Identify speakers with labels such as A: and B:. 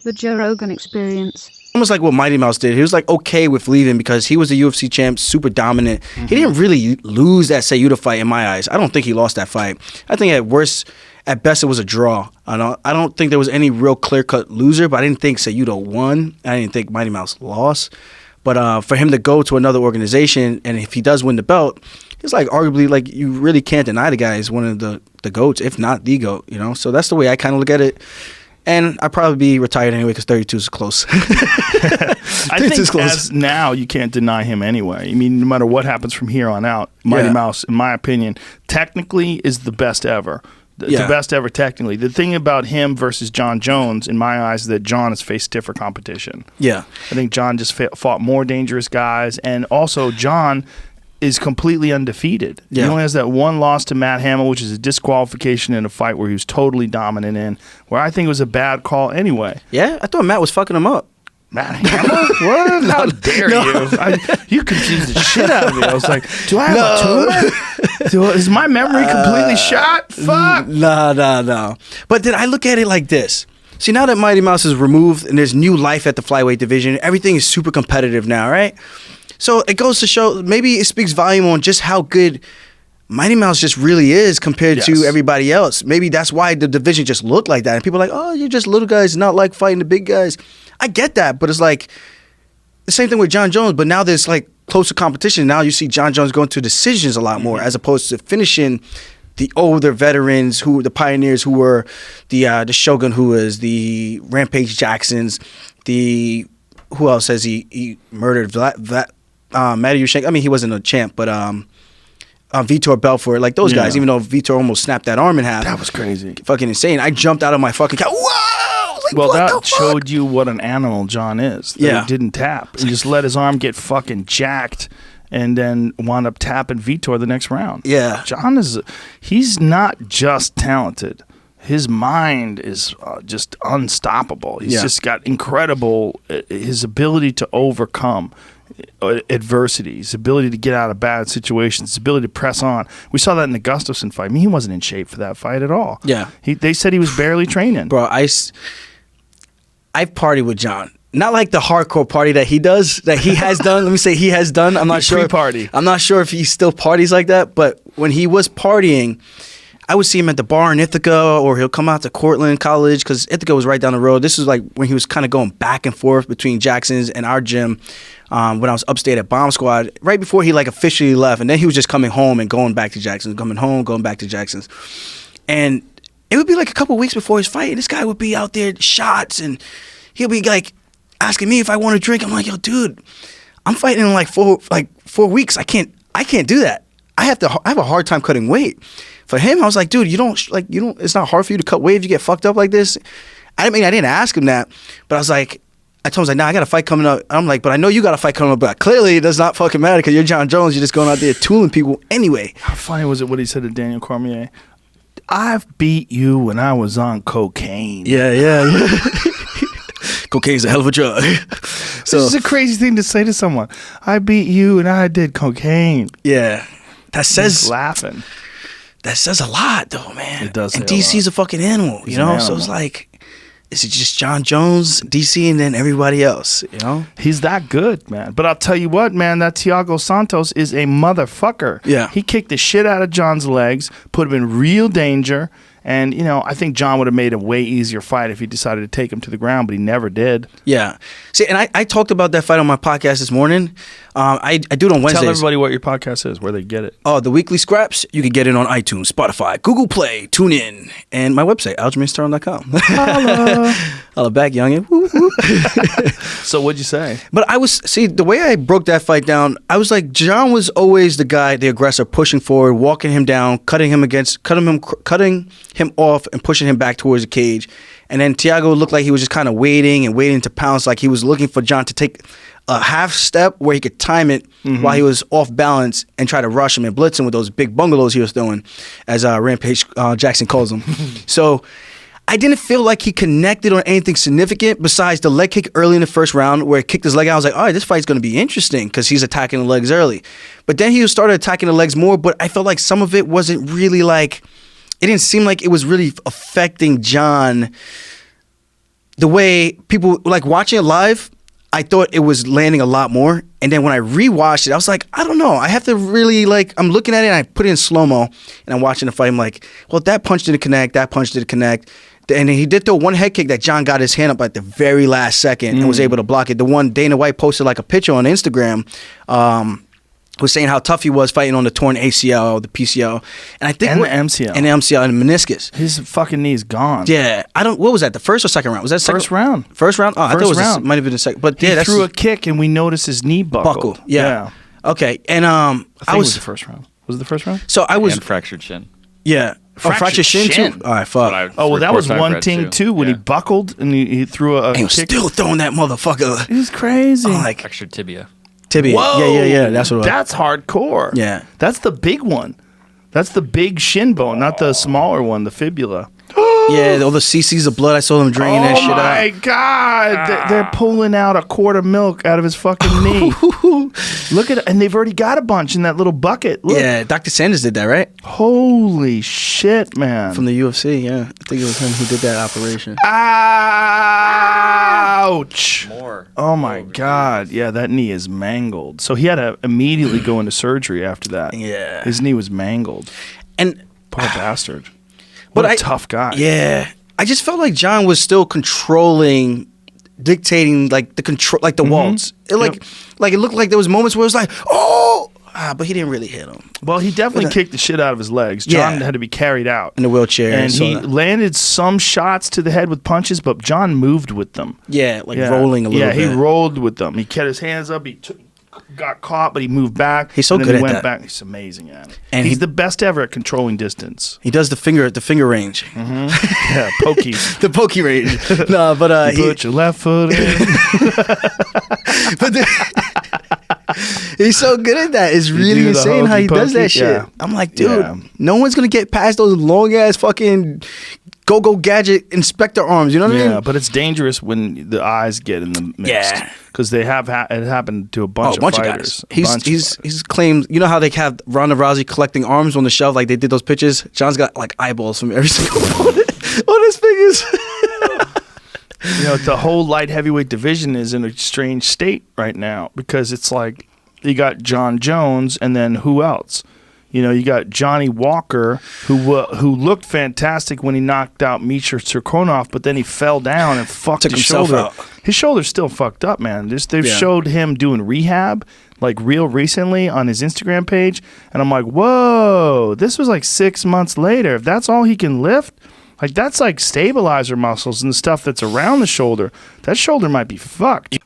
A: The Joe Rogan Experience.
B: Almost like what Mighty Mouse did. He was like okay with leaving because he was a UFC champ, super dominant. He didn't really lose that Sayuda fight in my eyes. I don't think he lost that fight. I think at best it was a draw. I don't think there was any real clear-cut loser, but I didn't think Sayuda won. I didn't think Mighty Mouse lost. But for him to go to another organization, and if he does win the belt, it's like arguably like you really can't deny the guy is one of the GOATs, if not the GOAT, you know? So that's the way I kind of look at it. And I'd probably be retired anyway because 32 is close.
C: I think as now you can't deny him anyway. I mean, no matter what happens from here on out, Mighty Mouse, in my opinion, technically is the best ever. The best ever technically. The thing about him versus John Jones, in my eyes, is that John has faced stiffer competition.
B: Yeah.
C: I think John just fought more dangerous guys. And also, John is completely undefeated. Yeah. He only has that one loss to Matt Hamill, which is a disqualification in a fight where he was totally dominant in, where I think it was a bad call anyway.
B: Yeah? I thought Matt was fucking him up.
C: Matt Hamill? What? How dare you? You confused the shit out of me. I was like, do I have a tumor? Is my memory completely shot? Fuck.
B: No. But then I look at it like this. See, now that Mighty Mouse is removed and there's new life at the flyweight division, everything is super competitive now, right? So it goes to show, maybe it speaks volume on just how good Mighty Mouse just really is compared to everybody else. Maybe that's why the division just looked like that. And people are like, oh, you're just little guys, not like fighting the big guys. I get that, but it's like the same thing with John Jones, but now there's like closer competition. Now you see John Jones going to decisions a lot more as opposed to finishing the older veterans, the pioneers who were the Shogun, who was the Rampage Jacksons, who else has he murdered? Matty Yushenko. I mean, he wasn't a champ, but Vitor Belfort, like those guys, even though Vitor almost snapped that arm in half.
C: That was crazy.
B: Fucking insane. I jumped out of my fucking couch. Whoa! Like,
C: well, that showed you what an animal John is. That he didn't tap. He just let his arm get fucking jacked and then wound up tapping Vitor the next round.
B: Yeah.
C: John he's not just talented. His mind is just unstoppable. He's just got incredible, his ability to overcome adversity, his ability to get out of bad situations, his ability to press on. We saw that in the Gustafsson fight. I mean, he wasn't in shape for that fight at all.
B: Yeah.
C: They said he was barely training.
B: Bro, I've partied with John. Not like the hardcore party that he does, that he has done. Let me say he has done. I'm not sure.
C: Pre-party.
B: I'm not sure if he still parties like that, but when he was partying, I would see him at the bar in Ithaca, or he'll come out to Cortland College because Ithaca was right down the road. This was like when he was kind of going back and forth between Jackson's and our gym when I was upstate at Bomb Squad, right before he like officially left. And then he was just coming home and going back to Jackson's, coming home, going back to Jackson's. And it would be like a couple weeks before his fight, and this guy would be out there shots, and he'll be like asking me if I want to drink. I'm like, yo, dude, I'm fighting in like 4 weeks. I can't do that. I have a hard time cutting weight. For him, I was like, dude, it's not hard for you to cut weight if you get fucked up like this. I didn't ask him that, but I was like, I told him, nah, I got a fight coming up. I'm like, but I know you got a fight coming up, but clearly it does not fucking matter because you're John Jones. You're just going out there tooling people anyway.
C: How funny was it what he said to Daniel Cormier? I've beat you when I was on cocaine.
B: Yeah. Cocaine's a hell of a drug.
C: So, this is a crazy thing to say to someone. I beat you and I did cocaine.
B: Yeah.
C: He's laughing.
B: That says a lot, though, man.
C: It does.
B: And DC's a fucking animal, you know? So it's like, is it just John Jones, DC, and then everybody else, you know?
C: He's that good, man. But I'll tell you what, man, that Thiago Santos is a motherfucker.
B: Yeah.
C: He kicked the shit out of John's legs, put him in real danger. And, I think John would have made a way easier fight if he decided to take him to the ground, but he never did.
B: Yeah. See, and I talked about that fight on my podcast this morning. I do it on Wednesdays.
C: Tell everybody what your podcast is, where they get it.
B: Oh, the Weekly Scraps. You can get it on iTunes, Spotify, Google Play, TuneIn, and my website, aljamainstorm.com. Holla back, youngin'.
C: So what'd you say?
B: But the way I broke that fight down, I was like, John was always the guy, the aggressor, pushing forward, walking him down, cutting him off and pushing him back towards the cage. And then Thiago looked like he was just kind of waiting to pounce, like he was looking for John to take a half step where he could time it while he was off balance and try to rush him and blitz him with those big bungalows he was throwing, as Rampage Jackson calls them. So I didn't feel like he connected on anything significant besides the leg kick early in the first round where he kicked his leg out. I was like, all right, this fight's going to be interesting because he's attacking the legs early. But then he started attacking the legs more, but I felt like some of it wasn't really like, it didn't seem like it was really affecting John the way people like watching it live, I thought it was landing a lot more. And then when I rewatched it, I was like, I don't know. I have to really like, I'm looking at it and I put it in slow-mo and I'm watching the fight. I'm like, well, that punch didn't connect. That punch didn't connect. And he did throw one head kick that John got his hand up at the very last second and was able to block it. The one Dana White posted like a picture on Instagram, was saying how tough he was fighting on the torn ACL, the PCL, and I think
C: And the MCL.
B: and the MCL and the meniscus.
C: His fucking knee's gone.
B: Yeah, I don't. What was that? The first or second round? Was that second?
C: First round.
B: First round. Oh, I thought it was
C: round.
B: might have been the second. But yeah,
C: He
B: that's
C: threw a kick and we noticed his knee buckled.
B: Yeah. Okay, and
C: I think it was the first round. Was it the first round?
B: so I was
D: And fractured shin.
B: yeah.
C: Fractured
B: Fractured shin too. All right, fuck.
C: Oh, well, that was
D: Reports I've
C: one
D: read,
C: thing too when he buckled and he threw a
B: And he was
C: kick.
B: still throwing that motherfucker.
C: It was crazy.
B: Like
D: Fractured tibia.
B: tibia.
C: Whoa,
B: Yeah. That's what it was.
C: That's hardcore.
B: Yeah.
C: That's the big one. That's the big shin bone, not the smaller one, the fibula.
B: Yeah, all the cc's of blood. I saw them draining that shit
C: Oh my
B: out.
C: God! They're pulling out a quart of milk out of his fucking knee. Look at it, and they've already got a bunch in that little bucket. Look.
B: Yeah, Dr. Sanders did that, right?
C: Holy shit, man!
B: From the UFC, yeah. I think it was him who did that operation.
C: Ouch!
D: More.
C: Oh my God! Yeah, that knee is mangled. So he had to immediately go into surgery after that.
B: Yeah.
C: his knee was mangled.
B: And
C: Poor bastard. What a tough guy.
B: Yeah. I just felt like John was still controlling, dictating like the control, like the waltz. It like it looked like there was moments where it was like, but he didn't really hit him
C: Well, he definitely kicked the shit out of his legs. John
B: Yeah.
C: had to be carried out.
B: in the wheelchair.
C: And
B: so
C: he landed some shots to the head with punches, but John moved with them.
B: rolling a little bit.
C: Yeah, he rolled with them. He kept his hands up. He got caught, but he moved back.
B: He's so
C: and then
B: good
C: he
B: at
C: went
B: that.
C: back. He's amazing at it.
B: And
C: He's
B: he-
C: the best ever at controlling distance.
B: He does the finger range,
C: Yeah, pokey.
B: the pokey range. No, but
C: Put your left foot in.
B: he's so good at that. It's
C: do
B: really
C: the
B: insane how he
C: hokey
B: does that
C: pokey?
B: shit.
C: Yeah.
B: I'm like, dude,
C: Yeah.
B: no one's gonna get past those long ass fucking go gadget inspector arms. You know what I
C: Yeah,
B: mean?
C: but it's dangerous when the eyes get in the mix.
B: Yeah.
C: Because they have it happened to a bunch,
B: A bunch
C: of
B: of
C: fighters.
B: guys. He's claimed. You know how they have Ronda Rousey collecting arms on the shelf, like they did those pictures. John's got like eyeballs from every single one on his fingers.
C: You know, the whole light heavyweight division is in a strange state right now because it's like you got John Jones and then who else? You know, you got Johnny Walker who looked fantastic when he knocked out Misha Cirkunov, but then he fell down and fucked
B: Took
C: his
B: himself
C: shoulder.
B: out.
C: His shoulder's still fucked up, man. They've
B: Yeah.
C: showed him doing rehab like real recently on his Instagram page, and I'm like, whoa, this was like 6 months later. If that's all he can lift, like that's like stabilizer muscles and the stuff that's around the shoulder. That shoulder might be fucked.